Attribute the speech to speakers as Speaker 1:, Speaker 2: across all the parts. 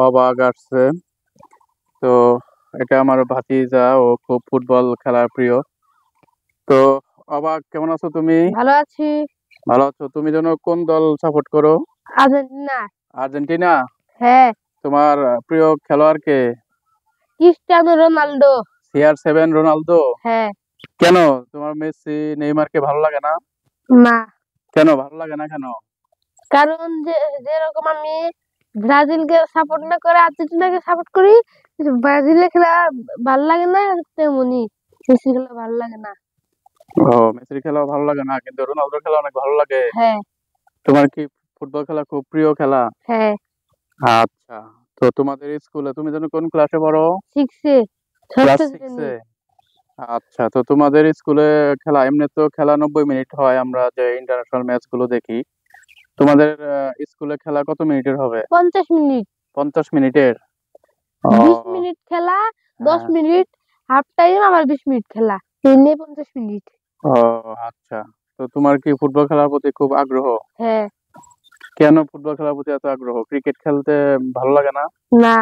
Speaker 1: অবাক আসছে। তো এটা আমার ভাতিজা, ও খুব ফুটবল খেলা প্রিয়। তো অবাক, কেমন আছো তুমি?
Speaker 2: ভালো আছি।
Speaker 1: ভালো আছো? তুমি যেন কোন দল সাপোর্ট করো?
Speaker 2: আর্জেন্টিনা।
Speaker 1: আর্জেন্টিনা।
Speaker 2: হ্যাঁ।
Speaker 1: তোমার প্রিয় খেলোয়াড় কে?
Speaker 2: Cristiano Ronaldo.
Speaker 1: CR7 Ronaldo.
Speaker 2: হ্যাঁ।
Speaker 1: কেন? তোমার মেসি নেইমারকে ভালো লাগে না?
Speaker 2: না,
Speaker 1: কেন ভালো লাগে না কেন?
Speaker 2: কারণ যেরকম আমি ব্রাজিলকে সাপোর্ট না করে আর্জেন্টিনাকে সাপোর্ট করি, কিন্তু ব্রাজিলের খেলা ভালো লাগে না, তেমনি মেসি খেলা ভালো লাগে না।
Speaker 1: ও, মেসির খেলা ভালো লাগে না, কিন্তু রোনালদোর খেলা অনেক ভালো লাগে।
Speaker 2: হ্যাঁ।
Speaker 1: তোমার কি ফুটবল খেলা খুব প্রিয় খেলা?
Speaker 2: হ্যাঁ।
Speaker 1: আচ্ছা। তো তোমাদের স্কুলে তুমি যেন কোন ক্লাসে পড়ো?
Speaker 2: 6-এ, ষষ্ঠ
Speaker 1: ক্লাস
Speaker 2: শ্রেণী।
Speaker 1: 6-এ। আচ্ছা, তো তোমাদের স্কুলে খেলা, এমনি তো খেলা 90 মিনিট হয়, আমরা যে ইন্টারন্যাশনাল ম্যাচ গুলো দেখি। তোমাদের স্কুলে খেলা কত মিনিটের হবে?
Speaker 2: 50 মিনিট।
Speaker 1: 50 মিনিটের? ও।
Speaker 2: 20 মিনিট খেলা, 10
Speaker 1: হ্যাঁ।
Speaker 2: মিনিট হাফ টাইম, আবার 20 মিনিট খেলা, তিনে 50 মিনিট।
Speaker 1: ও, আচ্ছা। তো তোমার কি ফুটবল খেলার প্রতি খুব আগ্রহ?
Speaker 2: হ্যাঁ।
Speaker 1: কেন ফুটবল খেলার প্রতি এত আগ্রহ? ক্রিকেট খেলতে ভালো লাগে না?
Speaker 2: না।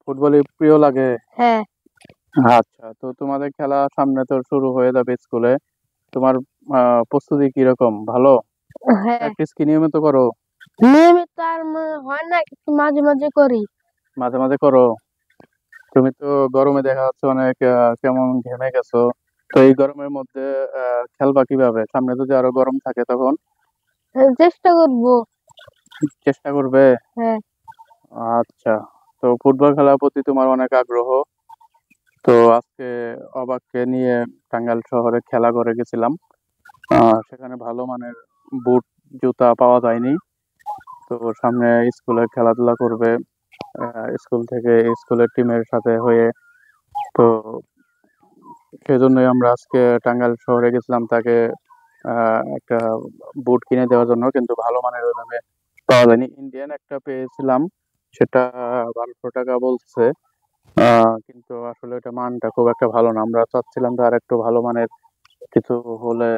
Speaker 1: ফুটবলই প্রিয় লাগে?
Speaker 2: হ্যাঁ।
Speaker 1: আচ্ছা, তো তোমাদের খেলা সামনে তো শুরু হয়ে যাবে স্কুলে। তোমার প্রস্তুতি কিরকম? ভালো?
Speaker 2: হ্যাঁ,
Speaker 1: প্র্যাকটিস কি নিয়মিত করো?
Speaker 2: নিয়মিত আর হয় না, কিন্তু মাঝে মাঝে করি।
Speaker 1: মাঝে মাঝে করো? তুমি তো গরমে দেখা যাচ্ছে অনেক কেমন ঘেমে গেছো। তো এই গরমের মধ্যে খেলবা কিভাবে? সামনে যদি আরো গরম থাকে তখন?
Speaker 2: চেষ্টা করবো।
Speaker 1: চেষ্টা করবে?
Speaker 2: হ্যাঁ।
Speaker 1: আচ্ছা। তো ফুটবল খেলার প্রতি তোমার অনেক আগ্রহ। তো আজকে অবাককে নিয়ে টাঙ্গাইল শহরে খেলা করে গেছিলাম। সেখানে ভালো মানের বুট জুতা পাওয়া যায়নি। তো সামনে স্কুলে খেলাধুলা করবে, স্কুল থেকে স্কুলের টিমের সাথে হয়ে। তো সেজন্যই আমরা আজকে টাঙ্গাইল শহরে গেছিলাম তাকে একটা বুট কিনে দেওয়ার জন্য, কিন্তু ভালো মানের ওইভাবে পাওয়া যায়নি। ইন্ডিয়ান একটা পেয়েছিলাম, সেটা 1200 টাকা বলছে। কিন্তু আসলে এটা মানটা খুব একটা ভালো না। আমরা চাচ্ছিলাম যে আর একটু ভালো মানের কিছু হলে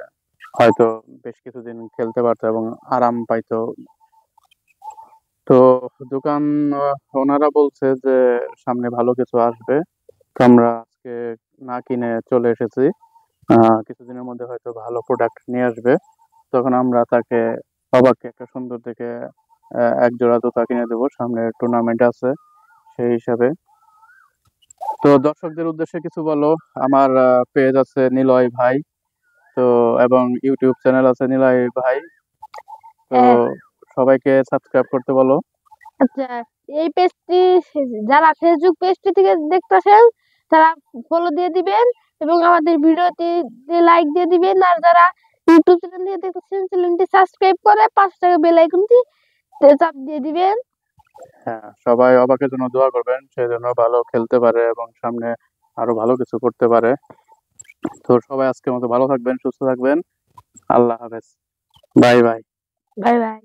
Speaker 1: হয়তো বেশ কিছুদিন খেলতে পারতো এবং আরাম পাইতো। তো দোকান ওনারা বলছে যে সামনে ভালো কিছু আসবে। তো আমরা আজকে না কিনে চলে এসেছি। কিছুদিনের মধ্যে হয়তো ভালো প্রোডাক্ট নিয়ে আসবে। তখন আমরা তাকে, অবাককে একটা সুন্দর দেখে এক জোড়া জুতা কিনে দেবো, সামনে টুর্নামেন্ট আছে সেই হিসাবে। তো দর্শকদের উদ্দেশ্যে কিছু বলো। আমার পেজ আছে নিলয় ভাই, তো এবং ইউটিউব চ্যানেল আছে নিলয় ভাই। তো
Speaker 2: হ্যাঁ।
Speaker 1: সবাইকে সাবস্ক্রাইব করতে বলো।
Speaker 2: আচ্ছা, এই পেজটি যারা ফেসবুক পেজটি থেকে দেখতেছেন তারা ফলো দিয়ে দিবেন, এবং আমাদের ভিডিওতে লাইক দিয়ে দিবেন। আর যারা ইউটিউব চ্যানেল দিয়ে দেখতেছেন, চ্যানেলটি সাবস্ক্রাইব করে 5 টাকা বেল আইকনটি চাপ দিয়ে দিবেন।
Speaker 1: হ্যাঁ, সবাই অবাকের জন্য দোয়া করবেন, সে যেন ভালো খেলতে পারে এবং সামনে আরো ভালো কিছু করতে পারে। তো সবাই আজকের মতো ভালো থাকবেন, সুস্থ থাকবেন। আল্লাহ হাফেজ। Bye bye.
Speaker 2: Bye bye.